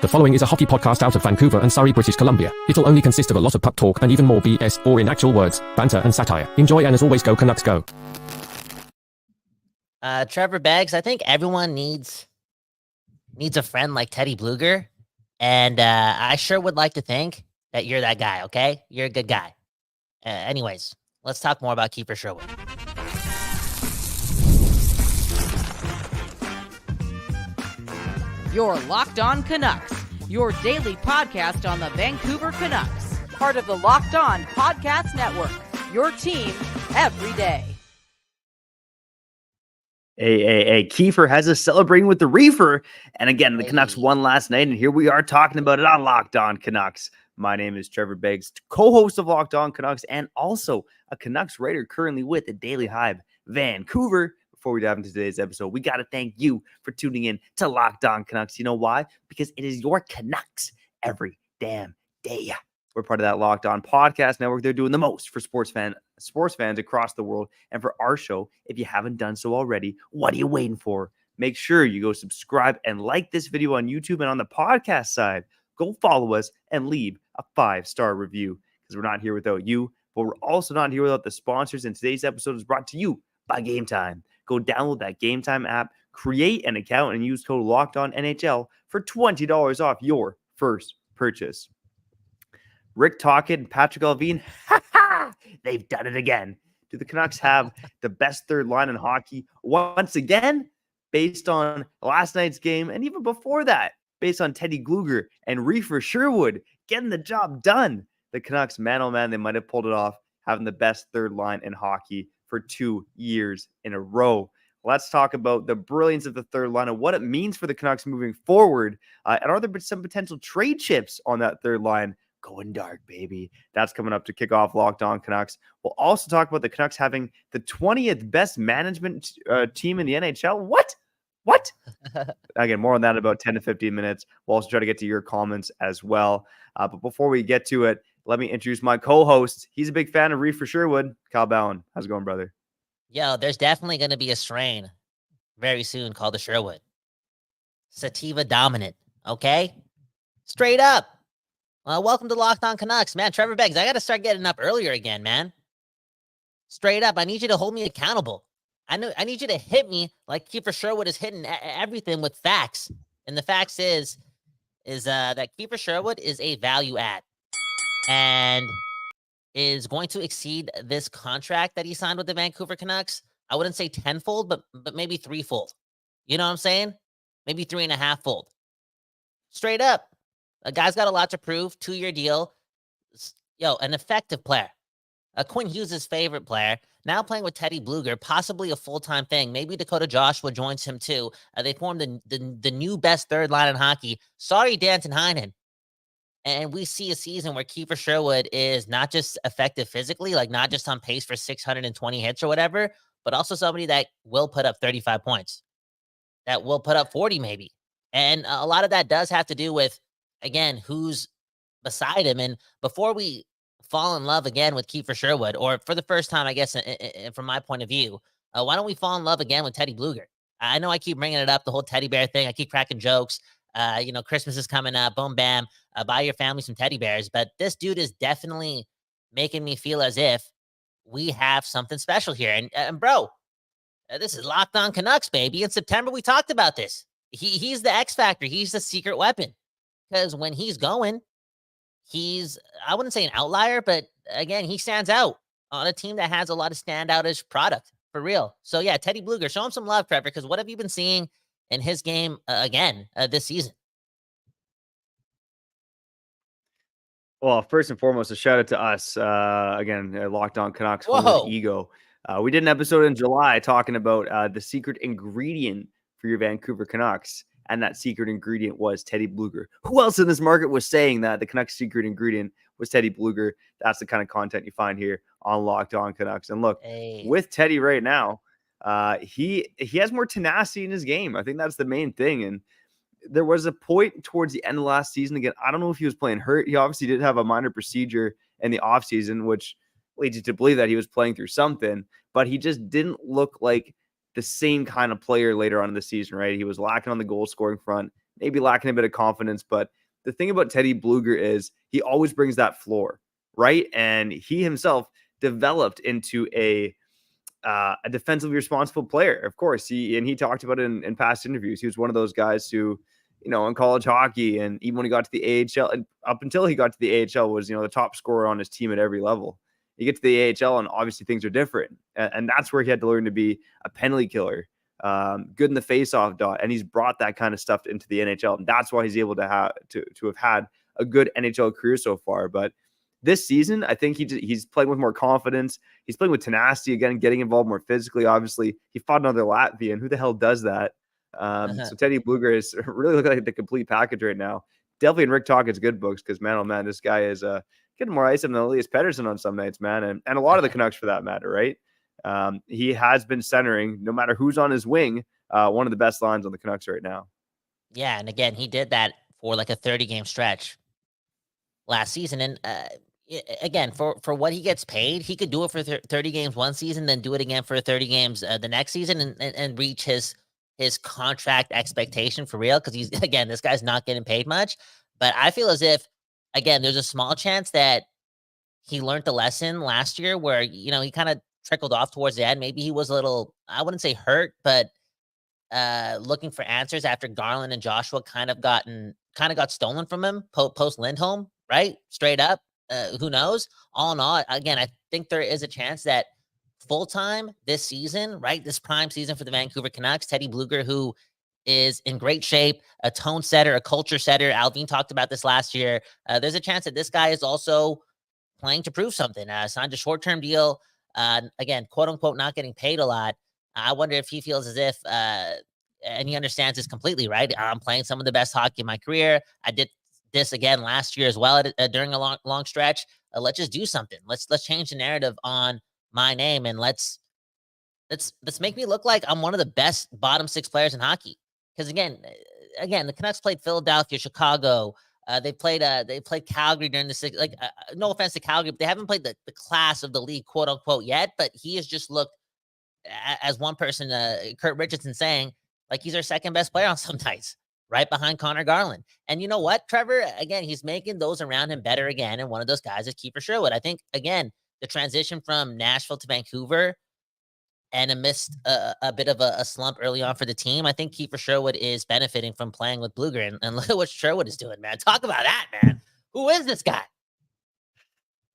The following is a hockey podcast out of Vancouver and Surrey, British Columbia. It'll only consist of a lot of puck talk and even more BS, or in actual words, banter and satire. Enjoy, and as always, go Canucks go. Trevor Beggs, I think everyone needs a friend like Teddy Blueger, and I sure would like to think that you're that guy, okay? You're a good guy. Anyways, let's talk more about Kiefer Sherwood. You're Locked On Canucks, your daily podcast on the Vancouver Canucks, part of the Locked On Podcast Network, your team every day. Hey, Kiefer has us celebrating with the reefer. And again, the Canucks won last night, and here we are talking about it on Locked On Canucks. My name is Trevor Beggs, co-host of Locked On Canucks, and also a Canucks writer currently with the Daily Hive Vancouver. Before we dive into today's episode, we got to thank you for tuning in to Locked On Canucks. You know why? Because it is your Canucks every damn day. We're part of that Locked On Podcast Network. They're doing the most for sports fans across the world. And for our show, if you haven't done so already, what are you waiting for? Make sure you go subscribe and like this video on YouTube, and on the podcast side, go follow us and leave a 5-star review, because we're not here without you, but we're also not here without the sponsors. And today's episode is brought to you by Gametime. Go download that Gametime app, create an account, and use code LOCKEDONNHL for $20 off your first purchase. Rick Tocchet and Patrick Allvin, they've done it again. Do the Canucks have the best third line in hockey once again? Based on last night's game, and even before that, based on Teddy Blueger and Kiefer Sherwood getting the job done. The Canucks, man oh man, they might have pulled it off, having the best third line in hockey for 2 years in a row. Let's talk about the brilliance of the third line and what it means for the Canucks moving forward. And are there some potential trade chips on that third line? Going dark, baby. That's coming up to kick off Locked On Canucks. We'll also talk about the Canucks having the 20th best management team in the NHL. What? Again, more on that in about 10 to 15 minutes. We'll also try to get to your comments as well. But before we get to it, let me introduce my co-host. He's a big fan of Kiefer Sherwood. Kyle Bowen. How's it going, brother? Yo, there's definitely going to be a strain very soon called the Sherwood. Sativa dominant, okay? Straight up. Welcome to Locked On Canucks, man. Trevor Beggs, I got to start getting up earlier again, man. Straight up, I need you to hold me accountable. I need you to hit me like Kiefer Sherwood is hitting everything with facts. And the facts is that Kiefer Sherwood is a value add and is going to exceed this contract that he signed with the Vancouver Canucks. I wouldn't say tenfold, but maybe threefold. You know what I'm saying? Maybe 3.5-fold. Straight up. A guy's got a lot to prove. 2-year deal. Yo, an effective player. Quinn Hughes' favorite player. Now playing with Teddy Blueger, possibly a full-time thing. Maybe Dakota Joshua joins him too. They formed the new best third line in hockey. Sorry, Danton Heinen. And we see a season where Kiefer Sherwood is not just effective physically, like not just on pace for 620 hits or whatever, but also somebody that will put up 35 points, that will put up 40 maybe. And a lot of that does have to do with, again, who's beside him. And before we fall in love again with Kiefer Sherwood, or for the first time, I guess, from my point of view, why don't we fall in love again with Teddy Blueger? I know I keep bringing it up, the whole teddy bear thing. I keep cracking jokes. Christmas is coming up. Boom, bam. Buy your family some teddy bears. But this dude is definitely making me feel as if we have something special here. And bro, this is Locked On Canucks, baby. In September, we talked about this. He's the X factor. He's the secret weapon. Because when he's going, he's, I wouldn't say an outlier, but again, he stands out on a team that has a lot of standoutish product, for real. So yeah, Teddy Blueger, show him some love, Trevor, because what have you been seeing in his game this season? Well, first and foremost, a shout out to us. Locked On Canucks, Whoa. Ego. We did an episode in July talking about the secret ingredient for your Vancouver Canucks. And that secret ingredient was Teddy Blueger. Who else in this market was saying that the Canucks' secret ingredient was Teddy Blueger? That's the kind of content you find here on Locked On Canucks. And look, with Teddy right now, he has more tenacity in his game. I think that's the main thing. And there was a point towards the end of last season. Again, I don't know if he was playing hurt. He obviously did have a minor procedure in the offseason, which leads you to believe that he was playing through something. But he just didn't look like the same kind of player later on in the season, right? He was lacking on the goal scoring front, maybe lacking a bit of confidence. But the thing about Teddy Blueger is he always brings that floor, right? And he himself developed into a defensively responsible player. Of course, he talked about it in past interviews. He was one of those guys who, in college hockey, and even when he got to the AHL, and up until he got to the AHL, was the top scorer on his team at every level. You get to the AHL, and obviously things are different, and that's where he had to learn to be a penalty killer, good in the face-off dot, and he's brought that kind of stuff into the NHL, and that's why he's able to have had a good NHL career so far. But this season, I think he's playing with more confidence. He's playing with tenacity again, getting involved more physically. Obviously, he fought another Latvian. Who the hell does that? So Teddy Blueger is really looking like the complete package right now. Definitely in Rick Tocchet's good books, because man, oh man, this guy is getting more ice than Elias Pettersson on some nights, man, and a lot of the Canucks for that matter, right? He has been centering, no matter who's on his wing, one of the best lines on the Canucks right now. Yeah, and again, he did that for like a 30-game stretch last season, and again, for what he gets paid, he could do it for 30 games one season, then do it again for 30 games the next season, and reach his contract expectation for real. Because this guy's not getting paid much. But I feel as if, again, there's a small chance that he learned the lesson last year, where he kind of trickled off towards the end. Maybe he was a little, I wouldn't say hurt, but looking for answers after Garland and Joshua kind of got stolen from him post Lindholm, right? Straight up. Who knows? All in all, again, I think there is a chance that full-time this season, right? This prime season for the Vancouver Canucks, Teddy Blueger, who is in great shape, a tone setter, a culture setter. Alvin talked about this last year. There's a chance that this guy is also playing to prove something. Signed a short-term deal. Again, quote-unquote, not getting paid a lot. I wonder if he feels as if, and he understands this completely, right? I'm playing some of the best hockey in my career. I did this again last year as well during a long stretch. Let's just do something. Let's change the narrative on my name, and let's make me look like I'm one of the best bottom six players in hockey. Because again, the Canucks played Philadelphia, Chicago. They played Calgary during the six. No offense to Calgary, but they haven't played the class of the league, quote unquote, yet. But he has just looked, as one person, Kurt Richardson, saying, like he's our second best player on some nights, right behind Connor Garland. And you know what, Trevor? Again, he's making those around him better again. And one of those guys is Kiefer Sherwood. I think, again, the transition from Nashville to Vancouver, and amidst a bit of a slump early on for the team, I think Kiefer Sherwood is benefiting from playing with Blueger. And look at what Sherwood is doing, man. Talk about that, man. Who is this guy?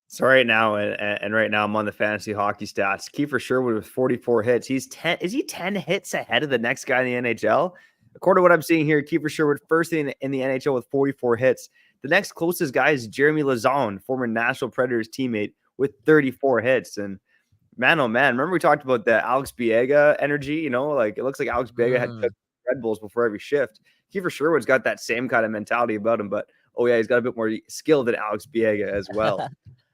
So right now, and right now I'm on the fantasy hockey stats. Kiefer Sherwood with 44 hits. Is he 10 hits ahead of the next guy in the NHL? According to what I'm seeing here, Kiefer Sherwood first in the NHL with 44 hits. The next closest guy is Jeremy Lauzon, former Nashville Predators teammate, with 34 hits. And man, oh man, remember we talked about the Alex Biega energy? It looks like Alex Biega had Red Bulls before every shift. Kiefer Sherwood's got that same kind of mentality about him, but he's got a bit more skill than Alex Biega as well.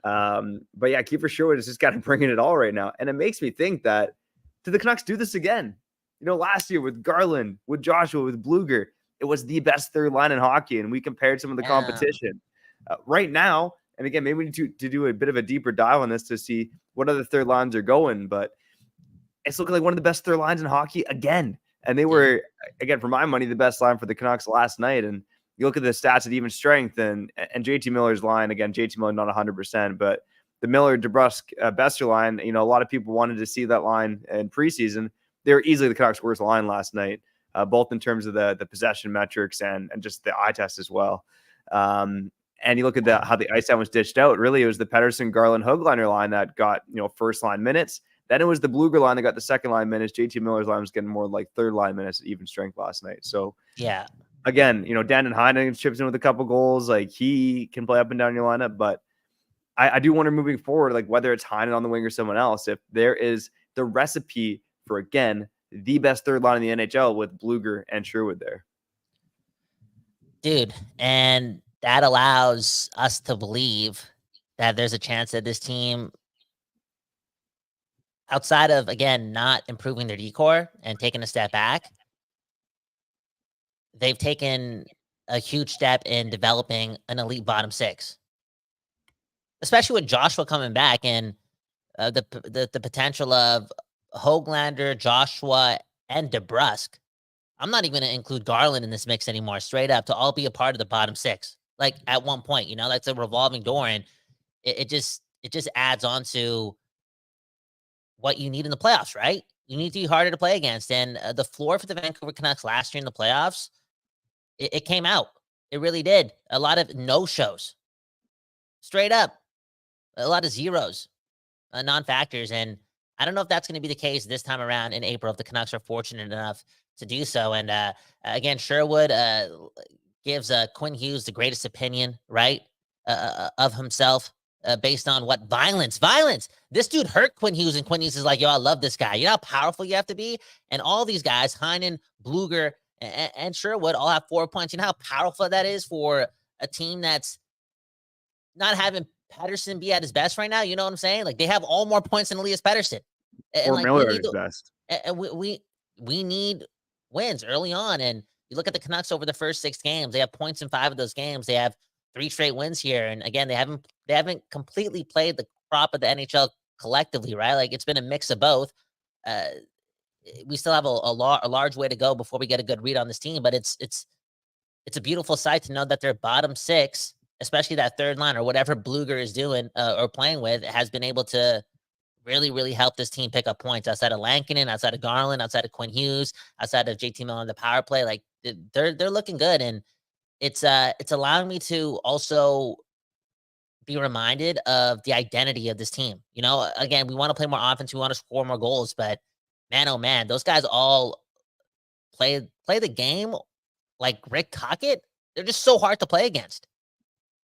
But yeah, Kiefer Sherwood is just kind of bringing it all right now. And it makes me think that, do the Canucks do this again? Last year with Garland, with Joshua, with Blueger, it was the best third line in hockey, and we compared some of the competition. Right now, and again, maybe we need to do a bit of a deeper dive on this to see what other third lines are going, but it's looking like one of the best third lines in hockey again. And they were, again, for my money, the best line for the Canucks last night. And you look at the stats at even strength, and JT Miller's line, again, JT Miller not 100%, but the Miller, DeBrusk, Besser line, a lot of people wanted to see that line in preseason. They were easily the Canucks' worst line last night, both in terms of the possession metrics and just the eye test as well. And you look at how the ice time was dished out. Really, it was the Pettersson, Garland, Höglander line that got first line minutes. Then it was the Blueger line that got the second line minutes. JT Miller's line was getting more like third line minutes at even strength last night. So yeah, again, Danton Heinen chips in with a couple goals. Like, he can play up and down your lineup, but I do wonder moving forward, like whether it's Heinen on the wing or someone else, if there is the recipe for, again, the best third line in the NHL with Blueger and Sherwood there. Dude, and that allows us to believe that there's a chance that this team, outside of, again, not improving their decor and taking a step back, they've taken a huge step in developing an elite bottom six, especially with Joshua coming back and the potential of Höglander, Joshua, and DeBrusk I'm not even going to include Garland in this mix anymore, straight up, to all be a part of the bottom six. Like at one point, that's a revolving door, and it just adds on to what you need in the playoffs, right? You need to be harder to play against. And the floor for the Vancouver Canucks last year in the playoffs, it came out. It really did. A lot of no-shows. Straight up. A lot of zeros. Non-factors. And I don't know if that's going to be the case this time around in April if the Canucks are fortunate enough to do so. And again, Sherwood gives Quinn Hughes the greatest opinion, right, of himself. Based on what violence. This dude hurt Quinn Hughes, and Quinn Hughes is like, yo, I love this guy. You know how powerful you have to be? And all these guys, Heinen, Blueger, and Sherwood all have 4 points. You know how powerful that is for a team that's not having Pettersson be at his best right now? You know what I'm saying? Like, they have all more points than Elias Pettersson. Or like, Miller at his best. And we need wins early on. And you look at the Canucks over the first 6 games. They have points in 5 of those games. They have 3 straight wins here. And again, they haven't completely played the crop of the NHL collectively, right? Like, it's been a mix of both. We still have a large way to go before we get a good read on this team, but it's a beautiful sight to know that their bottom 6, especially that third line or whatever Blueger is doing or playing with, has been able to really, really help this team pick up points outside of Lankinen, outside of Garland, outside of Quinn Hughes, outside of JT Miller on the power play. Like, they're looking good. And it's allowing me to also be reminded of the identity of this team. Again, we want to play more offense. We want to score more goals, but man, oh man, those guys all play the game like Rick Tocchet. They're just so hard to play against.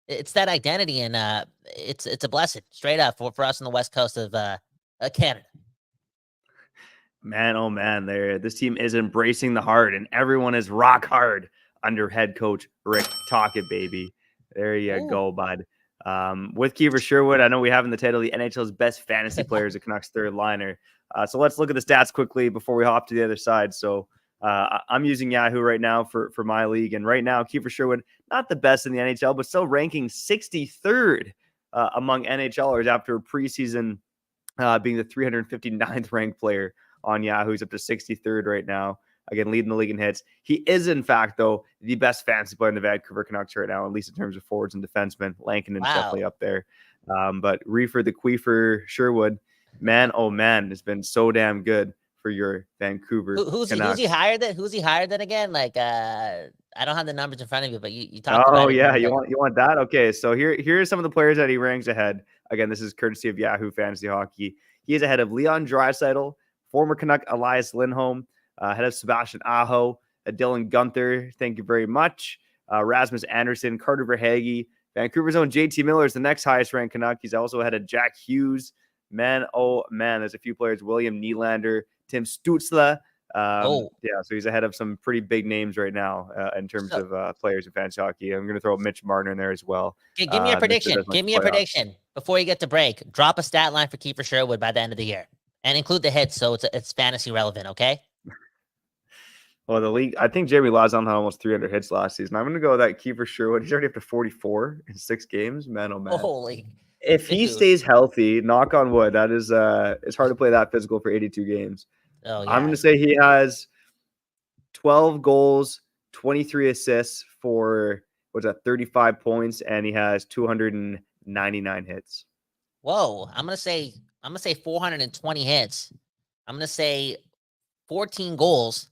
It's that identity, and it's a blessing, straight up, for us on the west coast of Canada. Man, oh man, this team is embracing the hard, and everyone is rock hard under head coach Rick Tocchet, baby. There you go, bud. With Kiefer Sherwood, I know we have in the title the NHL's best fantasy players, the Canucks third liner. So let's look at the stats quickly before we hop to the other side. So I'm using Yahoo right now for my league. And right now, Kiefer Sherwood, not the best in the NHL, but still ranking 63rd among NHLers after preseason being the 359th ranked player on Yahoo. He's up to 63rd right now. Again, leading the league in hits. He is, in fact, though, the best fantasy player in the Vancouver Canucks right now, at least in terms of forwards and defensemen. Lankinen's definitely up there. But Reefer, the Kiefer Sherwood, man, oh man, has been so damn good for your Vancouver Canucks. Who's he higher than? Who's he higher than again? Like, I don't have the numbers in front of you, but you talked about it. Oh, yeah, you want that? Okay, so here's some of the players that he ranks ahead. Again, this is courtesy of Yahoo Fantasy Hockey. He is ahead of Leon Draisaitl, former Canuck Elias Lindholm, ahead of Sebastian Aho, Dylan Guenther, thank you very much. Rasmus Anderson, Carter Verhaeghe, Vancouver's own JT Miller is the next highest ranked Canuck. He's also ahead of Jack Hughes. Man, oh man, there's a few players. William Nylander, Tim Stützle. Yeah, so he's ahead of some pretty big names right now in terms of players in fantasy hockey. I'm going to throw Mitch Marner in there as well. Give me a prediction. Give me a prediction before you get to break. Drop a stat line for Kiefer Sherwood by the end of the year, and include the hits so it's fantasy relevant. Okay. Well, the league, I think Jeremy Lauzon had almost 300 hits last season. I'm going to go with that Kiefer Sherwood. He's already up to 44 in 6 games. Man, oh man. Holy. If he stays healthy, knock on wood, that is it's hard to play that physical for 82 games. Oh, yeah. I'm going to say he has 12 goals, 23 assists for 35 points, and he has 299 hits. Whoa, I'm going to say 420 hits. I'm going to say 14 goals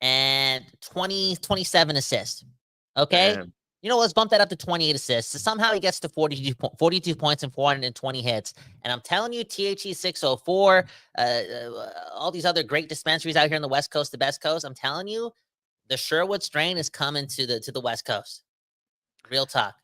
and 27 assists. Okay? Man. You know, let's bump that up to 28 assists. So somehow he gets to 42 points and 420 hits. And I'm telling you, THE 604, all these other great dispensaries out here on the West Coast, the best coast, I'm telling you, the Sherwood strain is coming to the West Coast. Real talk.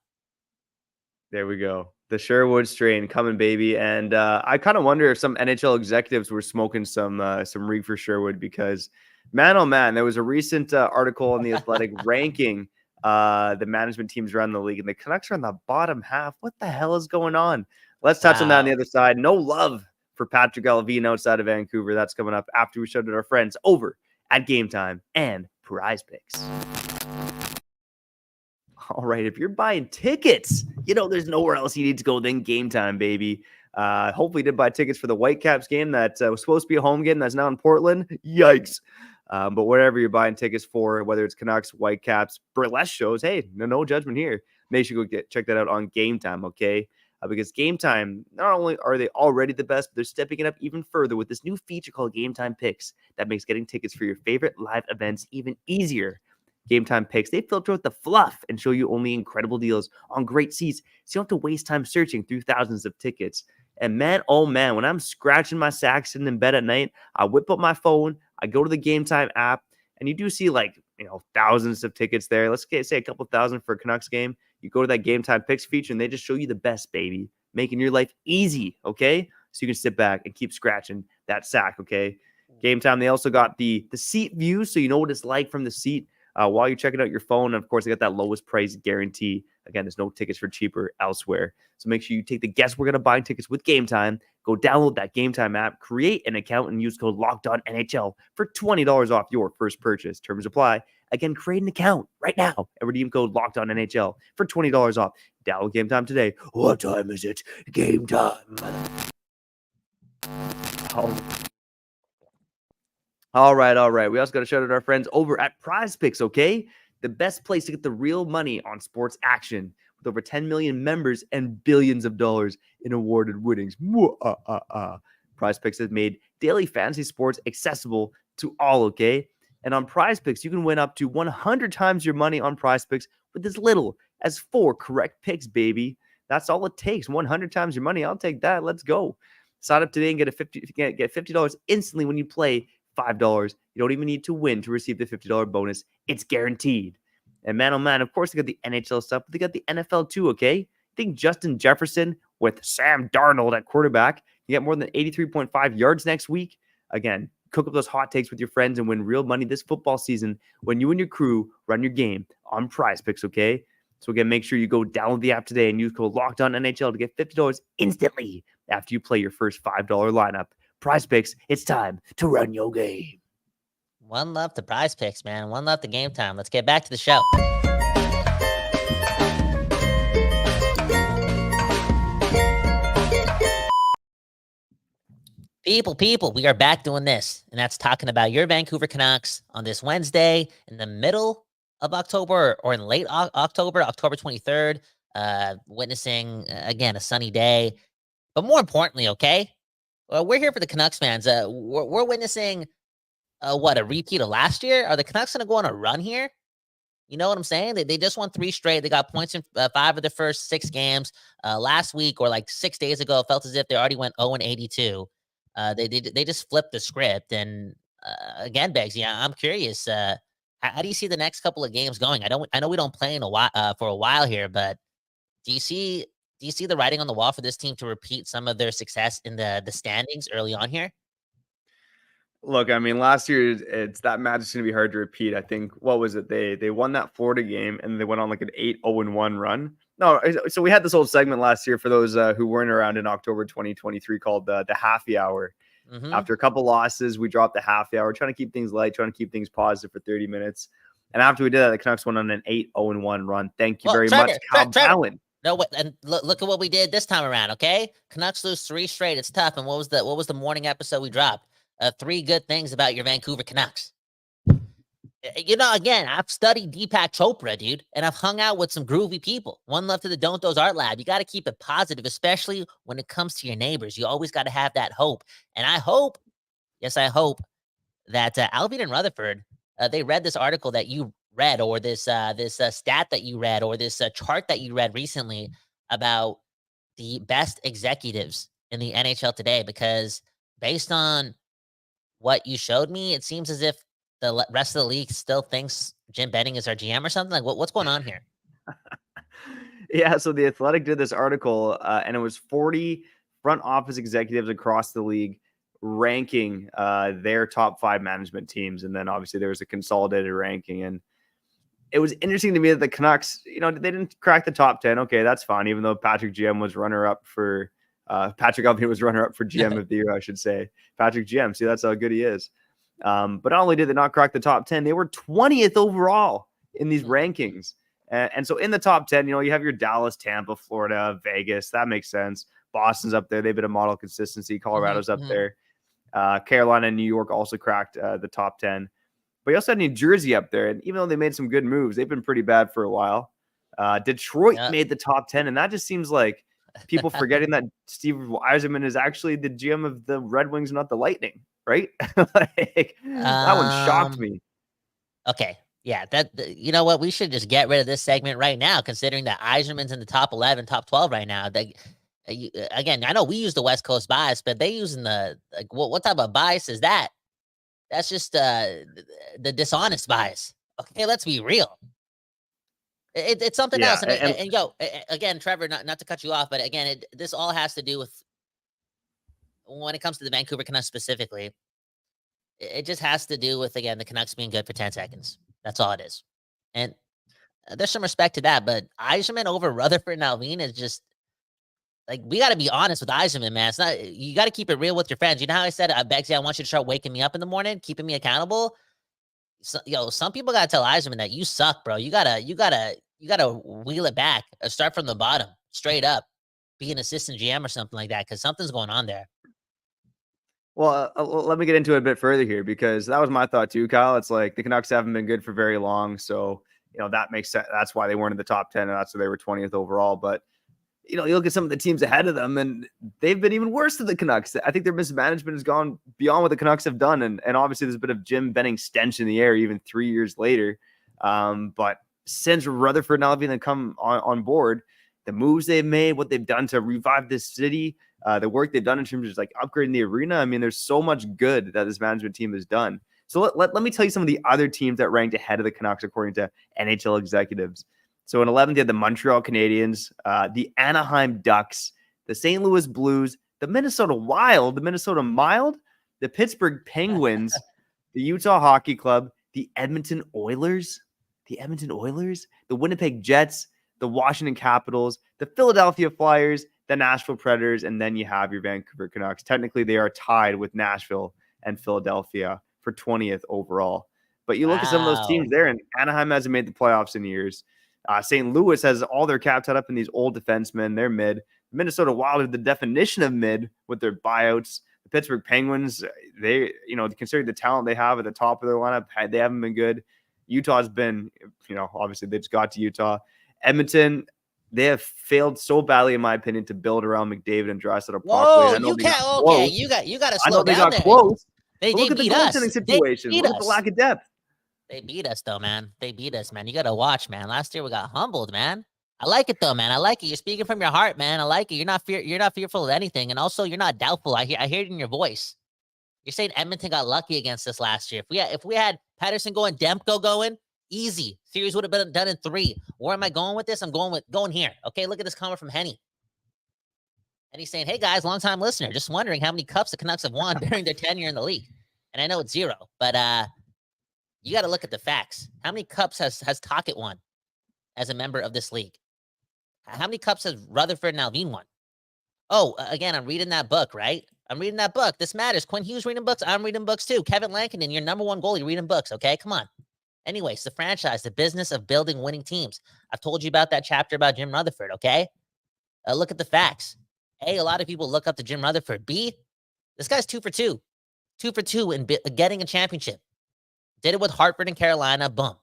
There we go. The Sherwood strain coming, baby. And I kind of wonder if some NHL executives were smoking some reefer Sherwood, because man, oh man, there was a recent article in The Athletic ranking the management teams around the league, and the Canucks are in the bottom half. What the hell is going on? Let's touch on that on the other side. No love for Patrick Allvin outside of Vancouver. That's coming up after we showed it our friends over at Gametime and PrizePicks. All right, if you're buying tickets, you know there's nowhere else you need to go than Gametime, baby. Hopefully you did buy tickets for the Whitecaps game that was supposed to be a home game that's now in Portland. Yikes. But whatever you're buying tickets for, whether it's Canucks, Whitecaps, burlesque shows, hey, no judgment here. Make sure you go check that out on Gametime, okay? Because Gametime, not only are they already the best, but they're stepping it up even further with this new feature called Gametime Picks that makes getting tickets for your favorite live events even easier. Gametime Picks, they filter out the fluff and show you only incredible deals on great seats, so you don't have to waste time searching through thousands of tickets. And man, oh man, when I'm scratching my sack sitting in bed at night, I whip up my phone, I go to the Gametime app, and you do see thousands of tickets there. Let's say a couple thousand for a Canucks game. You go to that Gametime Picks feature, and they just show you the best, baby, making your life easy, okay? So you can sit back and keep scratching that sack, okay? Gametime, they also got the seat view, so you know what it's like from the seat while you're checking out your phone. And of course, they got that lowest price guarantee. Again, there's no tickets for cheaper elsewhere. So make sure you take the guesswork out of buying tickets with Gametime. Go download that Gametime app, create an account, and use code LOCKEDONNHL for $20 off your first purchase. Terms apply. Again, create an account right now and redeem code LOCKEDONNHL for $20 off. Download Gametime today. What time is it? Gametime. All right. We also got to shout out our friends over at PrizePicks, okay? The best place to get the real money on sports action with over 10 million members and billions of dollars in awarded winnings. PrizePicks has made daily fantasy sports accessible to all, okay? And on PrizePicks, you can win up to 100 times your money on PrizePicks with as little as 4 correct picks, baby. That's all it takes. 100 times your money. I'll take that. Let's go. Sign up today and get $50 instantly when you play $5. You don't even need to win to receive the $50 bonus. It's guaranteed. And man, oh man, of course they got the NHL stuff, but they got the NFL too, okay? I think Justin Jefferson with Sam Darnold at quarterback, you get more than 83.5 yards next week. Again, cook up those hot takes with your friends and win real money this football season when you and your crew run your game on PrizePicks, okay? So again, make sure you go download the app today and use code LOCKEDONNHL to get $50 instantly after you play your first $5 lineup. PrizePicks, it's time to run your game. One love to PrizePicks, man. One love to Gametime. Let's get back to the show. People, we are back doing this, and that's talking about your Vancouver Canucks on this Wednesday in the middle of October or in late October, October 23rd, witnessing, again, a sunny day. But more importantly, okay, we're here for the Canucks fans. We're witnessing, a repeat of last year? Are the Canucks going to go on a run here? You know what I'm saying? They just won 3 straight. They got points in 5 of their first 6 games. Last week or like 6 days ago, it felt as if they already went 0-82. They just flipped the script. And again, Beggs, I'm curious. How do you see the next couple of games going? I know we don't play in for a while here, but do you see the writing on the wall for this team to repeat some of their success in the standings early on here? Look, I mean, last year it's that match is going to be hard to repeat. I think what was it? They won that Florida game and they went on like an 8-0-1 run. No, so we had this whole segment last year for those who weren't around in October 2023 called the Happy Hour. Mm-hmm. After a couple losses, we dropped the Happy Hour, trying to keep things light, trying to keep things positive for 30 minutes. And after we did that, the Canucks went on an 8-0-1 run. Thank you very much, Cal Allen. No, and look at what we did this time around. Okay, Canucks lose 3 straight. It's tough. And what was the morning episode we dropped? 3 good things about your Vancouver Canucks. Again, I've studied Deepak Chopra, dude, and I've hung out with some groovy people. One love to the Don't Those Art Lab. You got to keep it positive, especially when it comes to your neighbors. You always got to have that hope. And I hope that Alvin and Rutherford, they read this article that you read, or this stat that you read, or this chart that you read recently about the best executives in the NHL today, because based on what you showed me, it seems as if the rest of the league still thinks Jim Benning is our GM or something. Like, what's going on here? Yeah, so The Athletic did this article, and it was 40 front office executives across the league ranking their top 5 management teams. And then obviously there was a consolidated ranking. And it was interesting to me that the Canucks, they didn't crack the top 10. Okay, that's fine. Even though Patrick GM was runner-up for Patrick Alvin was runner-up for GM of the year, I should say. Patrick GM, see, that's how good he is. But not only did they not crack the top 10, they were 20th overall in these rankings. And so in the top 10, you have your Dallas, Tampa, Florida, Vegas. That makes sense. Boston's up there. They've been a model consistency. Colorado's up there. Carolina and New York also cracked the top 10. But you also had New Jersey up there. And even though they made some good moves, they've been pretty bad for a while. Detroit made the top 10. And that just seems like people forgetting that Steve Yzerman is actually the GM of the Red Wings, not the Lightning, right? Like, that one shocked me. Okay. Yeah, you know what? We should just get rid of this segment right now, considering that Yzerman's in the top 11, top 12 right now. Again, I know we use the West Coast bias, but they using what type of bias is that? That's just the dishonest bias. Okay, let's be real. It's something else. And again, Trevor, not to cut you off, but again, this all has to do with, when it comes to the Vancouver Canucks specifically, it just has to do with, again, the Canucks being good for 10 seconds. That's all it is. And there's some respect to that, but Yzerman over Rutherford and Alvin is just, like, we got to be honest with Yzerman, man. It's not, you got to keep it real with your friends. You know how I said, Begsy, I want you to start waking me up in the morning, keeping me accountable. So, some people got to tell Yzerman that you suck, bro. You gotta wheel it back, start from the bottom, straight up, be an assistant GM or something like that, because something's going on there. Well, let me get into it a bit further here, because that was my thought too, Kyle. It's like the Canucks haven't been good for very long. So, that makes sense. That's why they weren't in the top 10, and that's why they were 20th overall. But, you look at some of the teams ahead of them, and they've been even worse than the Canucks. I think their mismanagement has gone beyond what the Canucks have done. And obviously there's a bit of Jim Benning stench in the air, even 3 years later. But since Rutherford and Alvin have come on board, the moves they've made, what they've done to revive this city, the work they've done in terms of just like upgrading the arena. I mean, there's so much good that this management team has done. So let me tell you some of the other teams that ranked ahead of the Canucks according to NHL executives. So in 11th, you had the Montreal Canadiens, the Anaheim Ducks, the St. Louis Blues, the Minnesota Wild, the Minnesota Mild, the Pittsburgh Penguins, the Utah Hockey Club, the Edmonton Oilers, the Winnipeg Jets, the Washington Capitals, the Philadelphia Flyers, the Nashville Predators, and then you have your Vancouver Canucks. Technically, they are tied with Nashville and Philadelphia for 20th overall. But you look at some of those teams there, and Anaheim hasn't made the playoffs in years. St. Louis has all their cap tied up in these old defensemen. They're mid. The Minnesota Wild are the definition of mid with their buyouts. The Pittsburgh Penguins, they, considering the talent they have at the top of their lineup, they haven't been good. Utah's been, obviously they just got to Utah. Edmonton, they have failed so badly, in my opinion, to build around McDavid and Draisaitl properly. Whoa, you can't. Okay, you got to slow down. I know they got close. They look at the goaltending situation. Look at the lack of depth. They beat us, though, man. They beat us, man. You got to watch, man. Last year we got humbled, man. I like it, though, man. I like it. You're speaking from your heart, man. I like it. You're not fearful of anything, and also you're not doubtful. I hear it in your voice. You're saying Edmonton got lucky against us last year. If we had Patterson going, Demko going, easy. Series would have been done in 3. Where am I going with this? I'm going here. Okay, look at this comment from Henny. And he's saying, hey, guys, long-time listener. Just wondering how many cups the Canucks have won during their tenure in the league. And I know it's 0, but you got to look at the facts. How many cups has Tocchet won as a member of this league? How many cups has Rutherford and Alvin won? Oh, again, I'm reading that book, right? I'm reading that book. This matters. Quinn Hughes reading books. I'm reading books too. Kevin Lankinen, your number 1 goalie, reading books. Okay, come on. Anyways, the franchise, the business of building winning teams. I've told you about that chapter about Jim Rutherford, okay? Look at the facts. A lot of people look up to Jim Rutherford. B, this guy's 2 for 2. 2 for 2 in getting a championship. Did it with Hartford and Carolina, boom.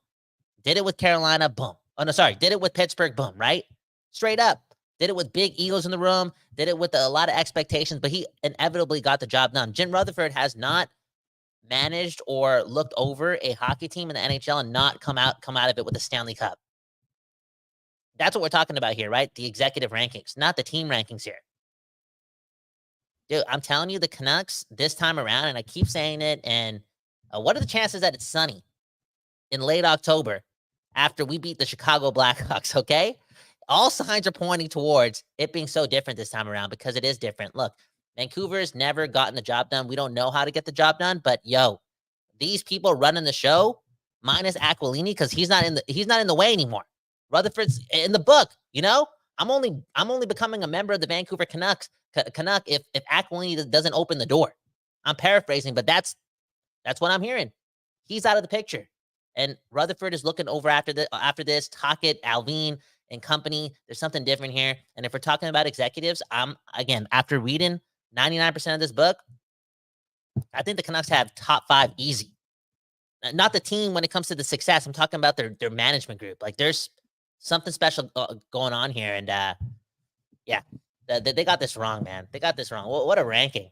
Did it with Carolina, boom. Oh, no, sorry. Did it with Pittsburgh, boom, right? Straight up. Did it with big egos in the room. Did it with a lot of expectations, but he inevitably got the job done. Jim Rutherford has not managed or looked over a hockey team in the NHL and not come out of it with a Stanley Cup. That's what we're talking about here, right? The executive rankings, not the team rankings here. Dude, I'm telling you, the Canucks this time around, and I keep saying it, and what are the chances that it's sunny in late October after we beat the Chicago Blackhawks, okay? All signs are pointing towards it being so different this time around, because it is different. Look, Vancouver's never gotten the job done. We don't know how to get the job done, but these people running the show, minus Aquilini, because he's not in the way anymore. Rutherford's in the book, I'm only becoming a member of the Vancouver Canuck if Aquilini doesn't open the door. I'm paraphrasing, but that's what I'm hearing. He's out of the picture. And Rutherford is looking over after this, Tocchet, Alvin, and company. There's something different here. And if we're talking about executives, after reading 99% of this book, I think the Canucks have top 5 easy. Not the team when it comes to the success. I'm talking about their management group. Like there's something special going on here, and yeah, they got this wrong, man. They got this wrong. What a ranking.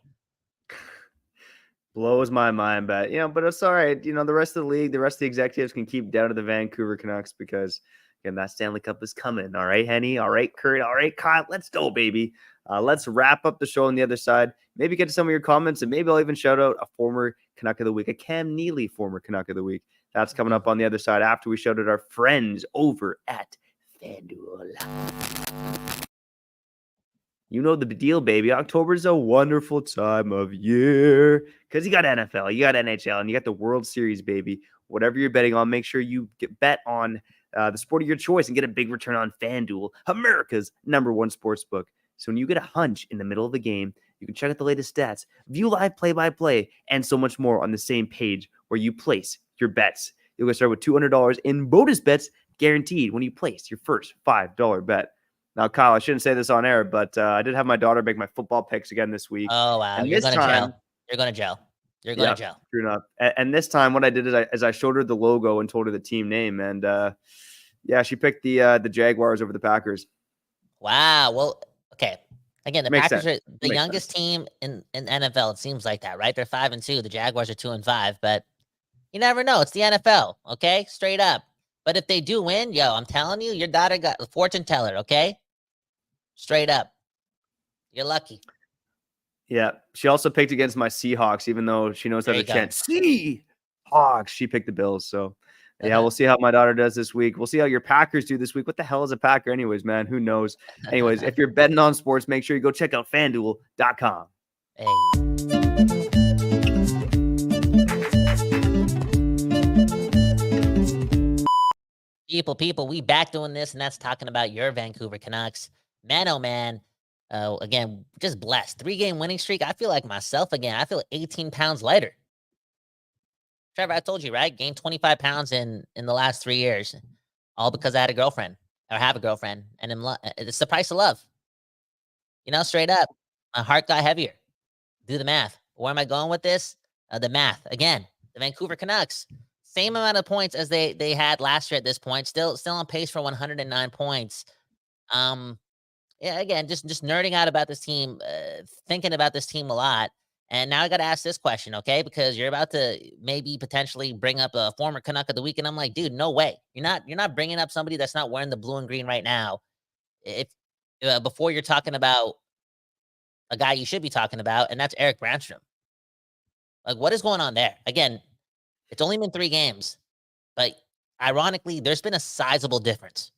Blows my mind, but but it's all right. The rest of the league, the rest of the executives can keep down to the Vancouver Canucks because again, that Stanley Cup is coming. All right, Henny. All right, Kurt. All right, Kyle. Let's go, baby. Let's wrap up the show on the other side. Maybe get to some of your comments, and maybe I'll even shout out a former Canuck of the Week, a Cam Neely former Canuck of the Week. That's coming up on the other side after we shout out our friends over at FanDuel. You know the deal, baby. October is a wonderful time of year because you got NFL, you got NHL, and you got the World Series, baby. Whatever you're betting on, make sure you bet on the sport of your choice and get a big return on FanDuel, America's #1 sports book. So when you get a hunch in the middle of the game, you can check out the latest stats, view live play-by-play, and so much more on the same page where you place your bets. You'll get started with $200 in bonus bets guaranteed when you place your first $5 bet. Now, Kyle, I shouldn't say this on air, but I did have my daughter make my football picks again this week. Oh, wow. And You're going to gel. You're going to gel. You're going to gel. True enough. And this time what I did is I showed her the logo and told her the team name. And she picked the Jaguars over the Packers. Wow. Well, okay. Again, the Makes Packers sense. are the youngest team in NFL. It seems like that, right? They're 5-2. The Jaguars are 2-5, but you never know. It's the NFL, okay? Straight up. But if they do win, yo, I'm telling you, your daughter got a fortune teller, okay? Straight up. You're lucky. Yeah. She also picked against my Seahawks, even though she knows how to chant Seahawks. She picked the Bills. So, yeah, we'll see how my daughter does this week. We'll see how your Packers do this week. What the hell is a Packer anyways, man? Who knows? Anyways, if you're betting on sports, make sure you go check out FanDuel.com. Hey. People, we back doing this, and that's talking about your Vancouver Canucks. Man, oh man. Again, just blessed. 3-game winning streak. I feel like myself again. I feel 18 pounds lighter. Trevor, I told you, right? Gained 25 pounds in the last 3 years. All because I had a girlfriend, or have a girlfriend. And it's the price of love. Straight up. My heart got heavier. Do the math. Where am I going with this? The math. Again, the Vancouver Canucks. Same amount of points as they had last year at this point. Still on pace for 109 points. Yeah, again, just nerding out about this team, thinking about this team a lot. And now I got to ask this question, okay? Because you're about to maybe potentially bring up a former Canuck of the week, and I'm like, dude, no way. You're not bringing up somebody that's not wearing the blue and green right now. If before you're talking about a guy you should be talking about, and that's Erik Brannstrom. Like, what is going on there? Again, it's only been 3 games, but ironically, there's been a sizable difference.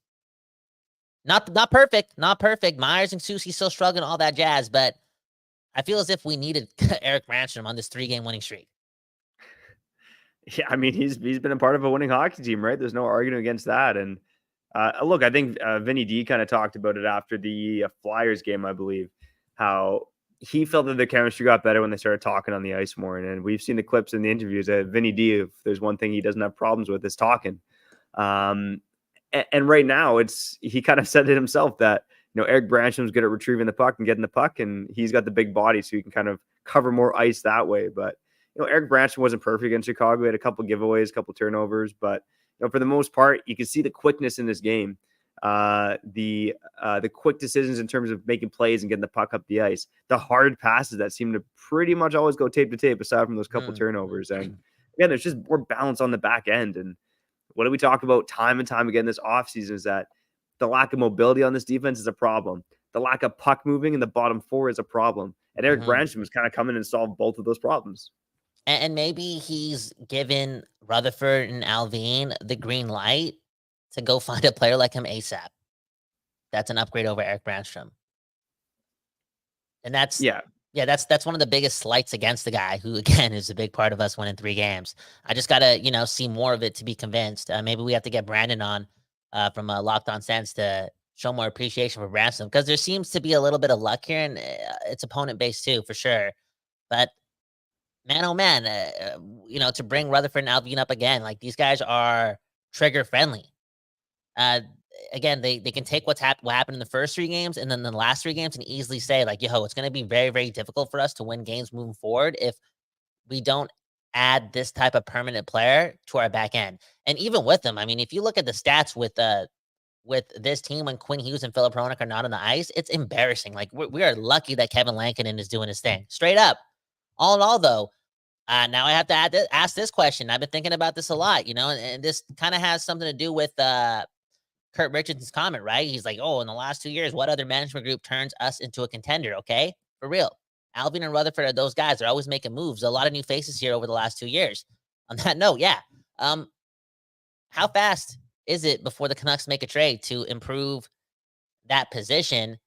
Not perfect. Myers and Susie still struggling, all that jazz, but I feel as if we needed Erik Brannstrom on this 3-game winning streak. Yeah, I mean, he's been a part of a winning hockey team, right? There's no arguing against that. And look, I think Vinny D kind of talked about it after the Flyers game, I believe, how he felt that the chemistry got better when they started talking on the ice more. And we've seen the clips in the interviews that Vinny D, if there's one thing he doesn't have problems with, is talking. And right now, he kind of said it himself that Erik Brannstrom's good at retrieving the puck and getting the puck, and he's got the big body, so he can kind of cover more ice that way. But Erik Brannstrom wasn't perfect against Chicago. He had a couple giveaways, a couple turnovers, but for the most part, you can see the quickness in this game, the quick decisions in terms of making plays and getting the puck up the ice, the hard passes that seem to pretty much always go tape to tape, aside from those couple turnovers. And again, there's just more balance on the back end. And what do we talk about time and time again this offseason is that the lack of mobility on this defense is a problem. The lack of puck moving in the bottom 4 is a problem. And Erik Brannstrom has kind of come in and solved both of those problems. And maybe he's given Rutherford and Alvin the green light to go find a player like him ASAP. That's an upgrade over Erik Brannstrom. And that's one of the biggest slights against the guy who, again, is a big part of us winning 3 games. I just got to, see more of it to be convinced. Maybe we have to get Brandon on from Locked On Sense to show more appreciation for Brannstrom, because there seems to be a little bit of luck here, and it's opponent based too, for sure. But man, oh man, to bring Rutherford and Alvin up again, like, these guys are trigger friendly. Again, they can take what happened in the first 3 games and then the last 3 games and easily say, like, yo, it's going to be very, very difficult for us to win games moving forward if we don't add this type of permanent player to our back end. And even with them, I mean, if you look at the stats with this team when Quinn Hughes and Philip Hronek are not on the ice, it's embarrassing. Like we are lucky that Kevin Lankinen is doing his thing. Straight up. All in all, though, now I have to ask this question. I've been thinking about this a lot, and this kind of has something to do with Kurt Richardson's comment, right? He's like, oh, in the last 2 years, what other management group turns us into a contender? Okay, for real. Alvin and Rutherford are those guys. They're always making moves. A lot of new faces here over the last 2 years. On that note, yeah. How fast is it before the Canucks make a trade to improve that position?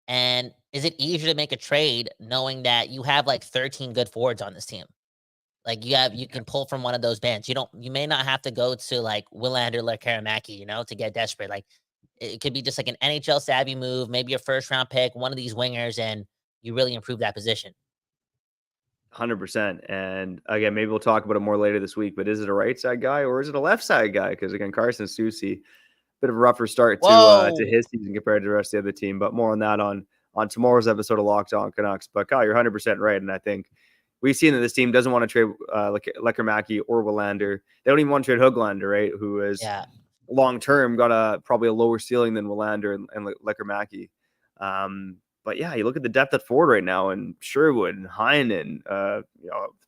And is it easier to make a trade knowing that you have like 13 good forwards on this team? Like you can pull from one of those bands. You may not have to go to like Willander or Karamaki, to get desperate. Like it could be just like an NHL savvy move, maybe a first round pick, one of these wingers, and you really improve that position. 100%. And again, maybe we'll talk about it more later this week, but is it a right side guy or is it a left side guy? Because again, Carson Soucy, bit of a rougher start to his season compared to the rest of the other team, but more on that on tomorrow's episode of Locked On Canucks. But Kyle, you're 100% right. And I think we've seen that this team doesn't want to trade Lekermacki or Willander. They don't even want to trade Höglander, right? Who is long-term got probably a lower ceiling than Willander and Lekermacki. But yeah, you look at the depth at forward right now, and Sherwood and Heinen,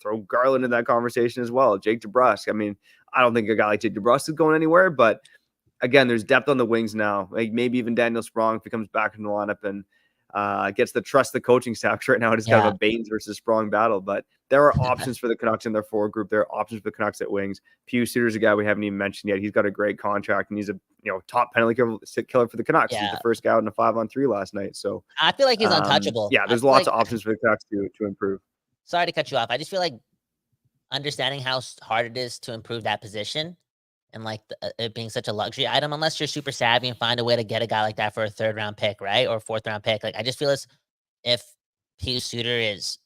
throw Garland in that conversation as well. Jake DeBrusk. I mean, I don't think a guy like Jake DeBrusk is going anywhere, but again, there's depth on the wings now. Like maybe even Daniel Sprong, if he comes back in the lineup and gets the trust of the coaching staff right now. It is kind of a Baines versus Sprong battle, but there are options for the Canucks in their forward group. There are options for the Canucks at wings. Pius Suter's a guy we haven't even mentioned yet. He's got a great contract and he's a top penalty killer for the Canucks. He's the first guy out in a 5-on-3 last night. So I feel like he's untouchable. Yeah, there's lots of options for the Canucks to improve. Sorry to cut you off. I just feel like understanding how hard it is to improve that position and like it being such a luxury item, unless you're super savvy and find a way to get a guy like that for a 3rd round pick, right? Or 4th round pick. Like I just feel as if Pius Suter is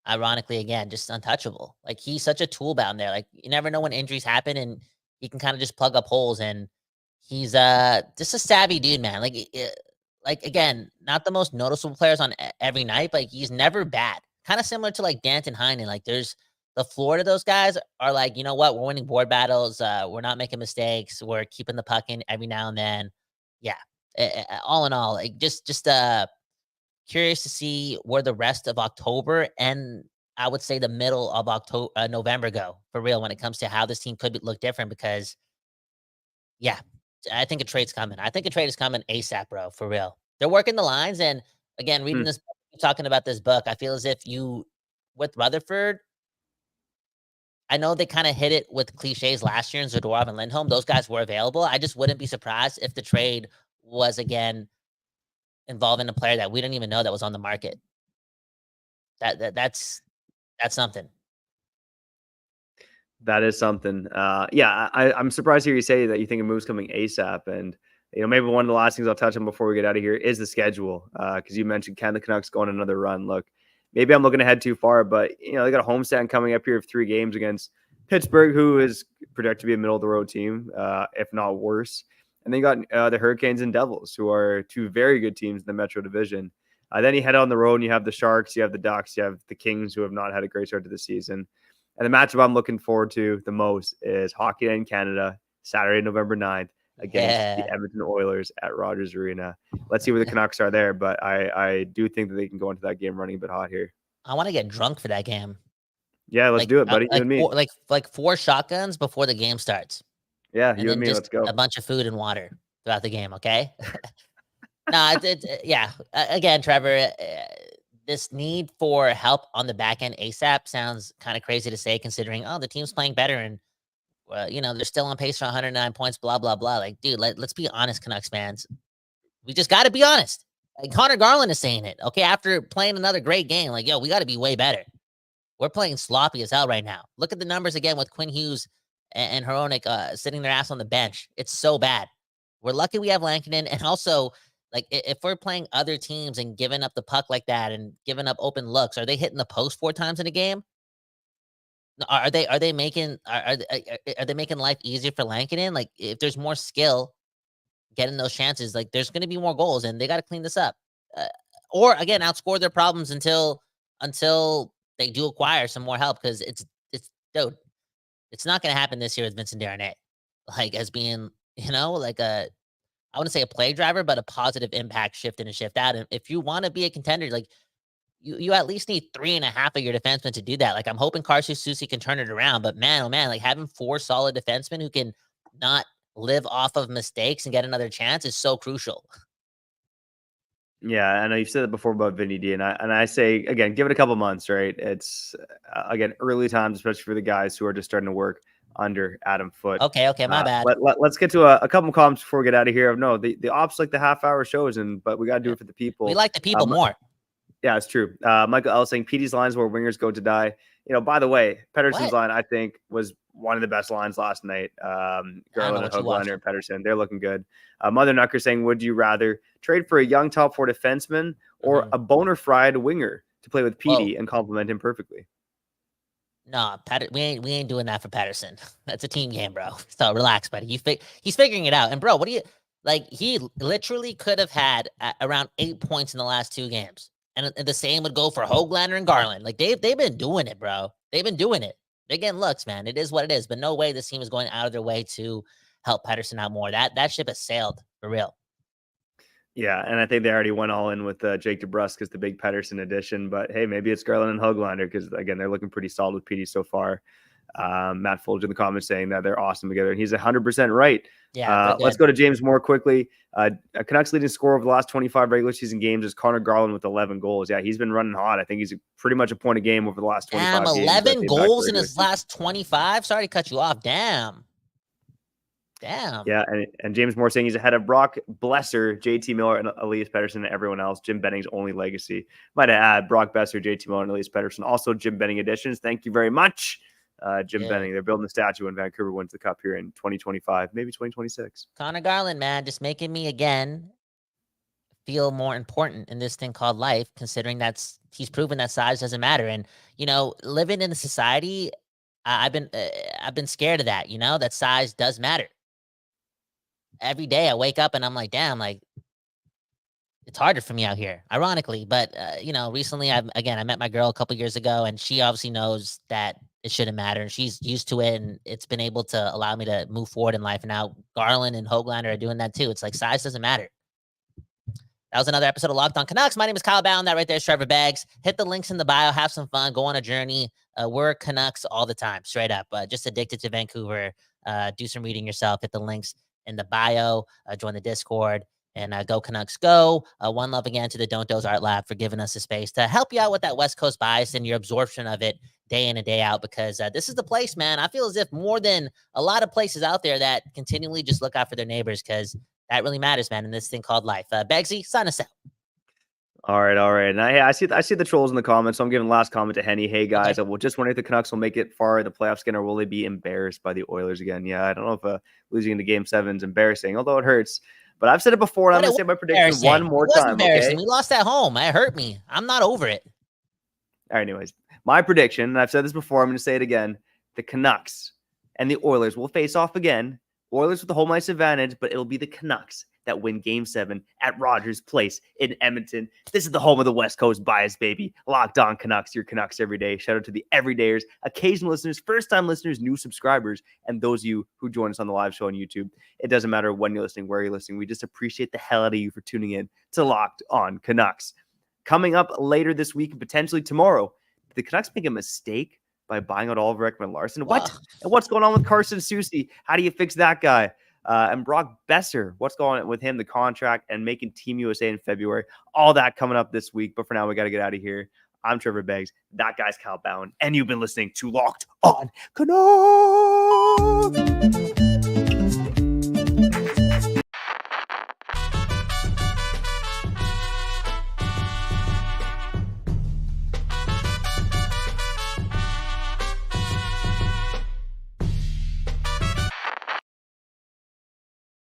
ironically again just untouchable. Like he's such a tool down there. Like you never know when injuries happen and he can kind of just plug up holes, and he's just a savvy dude, man. Like again, not the most noticeable players on every night, but he's never bad. Kind of similar to like Danton Heinen. Like there's the floor to those guys are like, you know what? We're winning board battles. We're not making mistakes. We're keeping the puck in every now and then. Yeah. All in all, like just curious to see where the rest of October and I would say the middle of November go for real when it comes to how this team could look different, because yeah, I think a trade's coming. I think a trade is coming ASAP, bro, for real. They're working the lines. And again, reading this, talking about this book, I feel as if with Rutherford, I know they kind of hit it with cliches last year in Zadorov and Lindholm. Those guys were available. I just wouldn't be surprised if the trade was again involving a player that we didn't even know that was on the market. That's something. That is something. I'm surprised to hear you say that you think a move's coming ASAP. And maybe one of the last things I'll touch on before we get out of here is the schedule. Because you mentioned can the Canucks go on another run? Look, maybe I'm looking ahead too far, but they got a homestand coming up here of 3 games against Pittsburgh, who is projected to be a middle of the road team, if not worse. And then you got the Hurricanes and Devils, who are 2 very good teams in the Metro Division. Then you head on the road and you have the Sharks, you have the Ducks, you have the Kings, who have not had a great start to the season. And the matchup I'm looking forward to the most is Hockey Night in Canada, Saturday, November 9th, against the Edmonton Oilers at Rogers Arena. Let's see where the Canucks are there, but I do think that they can go into that game running a bit hot here. I want to get drunk for that game. Yeah, let's do it, buddy. You and me. Like 4 shotguns before the game starts. Yeah, you and me. Let's go. A bunch of food and water throughout the game, okay? Again, Trevor, this need for help on the back end ASAP sounds kind of crazy to say, considering, the team's playing better and, they're still on pace for 109 points, blah, blah, blah. Like, dude, let's be honest, Canucks fans. We just got to be honest. Like, Connor Garland is saying it, okay? After playing another great game, like, we got to be way better. We're playing sloppy as hell right now. Look at the numbers again with Quinn Hughes and Hronek sitting their ass on the bench. It's so bad. We're lucky we have Lankinen. And also, like, if we're playing other teams and giving up the puck like that and giving up open looks, are they hitting the post 4 times in a game? Are they making life easier for Lankinen? Like, if there's more skill getting those chances, like, there's going to be more goals, and they got to clean this up, or again outscore their problems until they do acquire some more help, because it's dude, it's not going to happen this year with Vincent Darnay. Like, as being, like I wouldn't say a play driver, but a positive impact shift in and shift out. And if you want to be a contender, like, you at least need 3.5 of your defensemen to do that. Like, I'm hoping Carson Soucy can turn it around, but man, oh man, like having 4 solid defensemen who can not live off of mistakes and get another chance is so crucial. Yeah, I know you've said it before about Vinny D, and I say again, give it a couple months, right? It's again early times, especially for the guys who are just starting to work under Adam Foote. Okay, my bad. Let's get to a couple comments before we get out of here. No, the ops like the half-hour shows, but we got to do it for the people. We like the people more. Yeah, it's true. Michael L saying PD's lines where wingers go to die. By the way, Pettersson's line, I think, was one of the best lines last night. Garland and Höglander and Pettersson, they're looking good. Mother Knucker saying, would you rather trade for a young top 4 defenseman or a bona fide winger to play with PD and complement him perfectly? No, we ain't doing that for Pettersson. That's a team game, bro. So relax, buddy. He's figuring it out. And bro, what do you like? He literally could have had around 8 points in the last 2 games. And the same would go for Höglander and Garland. Like, they've been doing it, bro. They've been doing it. They're getting looks, man. It is what it is. But no way this team is going out of their way to help Pettersson out more. That ship has sailed for real. Yeah, and I think they already went all in with Jake DeBrusk as the big Pettersson addition. But hey, maybe it's Garland and Höglander because, again, they're looking pretty solid with PD so far. Matt Folge in the comments saying that they're awesome together. And he's 100% right. Yeah. Let's go to James Moore quickly. Canucks leading scorer over the last 25 regular season games is Connor Garland with 11 goals. Yeah, he's been running hot. I think he's pretty much a point a game over the last 25 games. 11 goals in his last 25? Sorry to cut you off. Damn. Yeah, and James Moore saying he's ahead of Brock Besser, JT Miller, and Elias Pettersson, and everyone else. Jim Benning's only legacy. Might add Brock Besser, JT Miller, and Elias Pettersson. Also Jim Benning additions. Thank you very much. Jim Benning. They're building the statue when Vancouver wins the cup here in 2025, maybe 2026. Connor Garland, man, just making me again feel more important in this thing called life, considering he's proven that size doesn't matter. And living in a society, I've been scared of that. That size does matter. Every day I wake up and I'm like, damn, like it's harder for me out here, ironically. But recently I met my girl a couple years ago, and she obviously knows that it shouldn't matter, and she's used to it, and it's been able to allow me to move forward in life. And now Garland and Höglander are doing that too. It's like size doesn't matter. That was another episode of Locked On Canucks. My name is Kyle Bowen. That right there is Trevor Beggs. Hit the links in the bio. Have some fun. Go on a journey. We're Canucks all the time, straight up. Just addicted to Vancouver. Do some reading yourself. Hit the links in the bio. Join the Discord. And go Canucks go. One love again to the Don't Doze Art Lab for giving us a space to help you out with that West Coast bias and your absorption of it day in and day out, because this is the place, man. I feel as if more than a lot of places out there that continually just look out for their neighbors, because that really matters, man, in this thing called life. Beggsy, sign us out. All right. And I see the trolls in the comments, so I'm giving the last comment to Henny. Hey, guys, I will just wonder if the Canucks will make it far in the playoffs again, or will they be embarrassed by the Oilers again? Yeah, I don't know if losing into Game 7 is embarrassing, although it hurts. But I've said it before, and I'm going to say my prediction one more time. Okay? We lost at home. It hurt me. I'm not over it. All right, anyways, my prediction, and I've said this before, I'm going to say it again. The Canucks and the Oilers will face off again. Oilers with the home ice advantage, but it'll be the Canucks that win Game 7 at Rogers Place in Edmonton. This is the home of the West Coast bias, baby. Locked On Canucks, your Canucks every day. Shout out to the everydayers, occasional listeners, first-time listeners, new subscribers, and those of you who join us on the live show on YouTube. It doesn't matter when you're listening, where you're listening. We just appreciate the hell out of you for tuning in to Locked On Canucks. Coming up later this week and potentially tomorrow, did the Canucks make a mistake by buying out Oliver Ekman-Larsson? What? And what's going on with Carson Soucy? How do you fix that guy? And Brock Besser, what's going on with him, the contract, and making Team USA in February? All that coming up this week. But for now, we got to get out of here. I'm Trevor Beggs. That guy's Kyle Bowen. And you've been listening to Locked On Canucks.